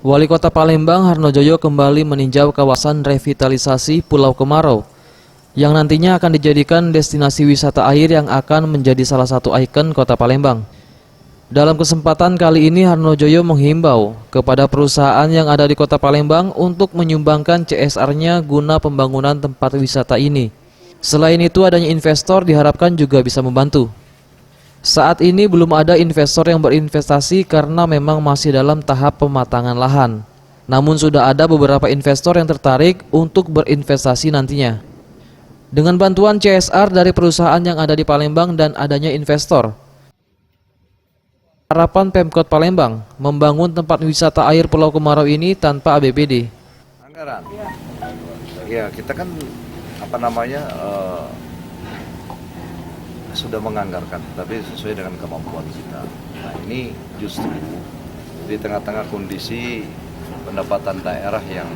Wali Kota Palembang Harnojoyo kembali meninjau kawasan revitalisasi Pulau Kemarau yang nantinya akan dijadikan destinasi wisata air yang akan menjadi salah satu ikon Kota Palembang. Dalam kesempatan kali ini Harnojoyo menghimbau kepada perusahaan yang ada di Kota Palembang untuk menyumbangkan CSR-nya guna pembangunan tempat wisata ini. Selain itu, adanya investor diharapkan juga bisa membantu. Saat ini belum ada investor yang berinvestasi karena memang masih dalam tahap pematangan lahan. Namun sudah ada beberapa investor yang tertarik untuk berinvestasi nantinya. Dengan bantuan CSR dari perusahaan yang ada di Palembang dan adanya investor, harapan Pemkot Palembang membangun tempat wisata air Pulau Kemarau ini tanpa APBD. Anggaran. Ya, kita kan sudah menganggarkan, tapi sesuai dengan kemampuan kita. Nah, ini justru di tengah-tengah kondisi pendapatan daerah yang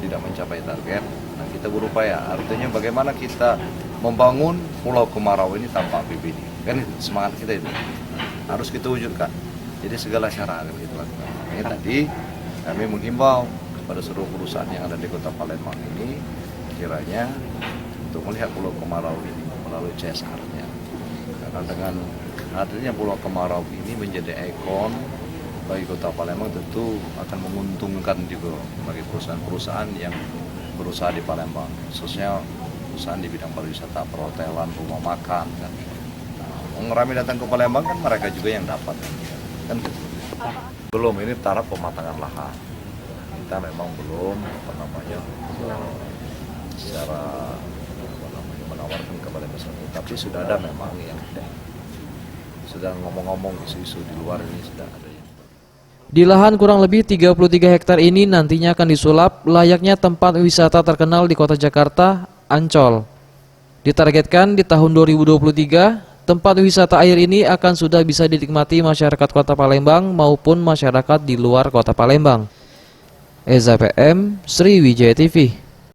tidak mencapai target. Nah, kita berupaya, artinya bagaimana kita membangun Pulau Kemarau ini tanpa APBD. Kan semangat kita itu harus kita wujudkan. Jadi segala cara akan kita lakukan. Ini tadi kami menghimbau kepada seluruh perusahaan yang ada di Kota Palembang ini kiranya untuk melihat Pulau Kemarau ini melalui CSR-nya. Karena dengan hadirnya Pulau Kemarau ini menjadi ikon bagi Kota Palembang, tentu akan menguntungkan juga bagi perusahaan-perusahaan yang berusaha di Palembang, khususnya perusahaan di bidang pariwisata, perhotelan, rumah makan. Kan. Nah, ramai datang ke Palembang kan mereka juga yang dapat. Kan gitu. Belum, ini taraf pematangan lahan. Kita memang belum secara menawarkan kepada masyarakat, tapi sudah ada memang yang sudah ngomong-ngomong isu-isu di luar ini sudah ada yang. Di lahan kurang lebih 33 hektar ini nantinya akan disulap layaknya tempat wisata terkenal di Kota Jakarta, Ancol. Ditargetkan di tahun 2023, tempat wisata air ini akan sudah bisa dinikmati masyarakat Kota Palembang maupun masyarakat di luar Kota Palembang. Eza PM, Sriwijaya TV.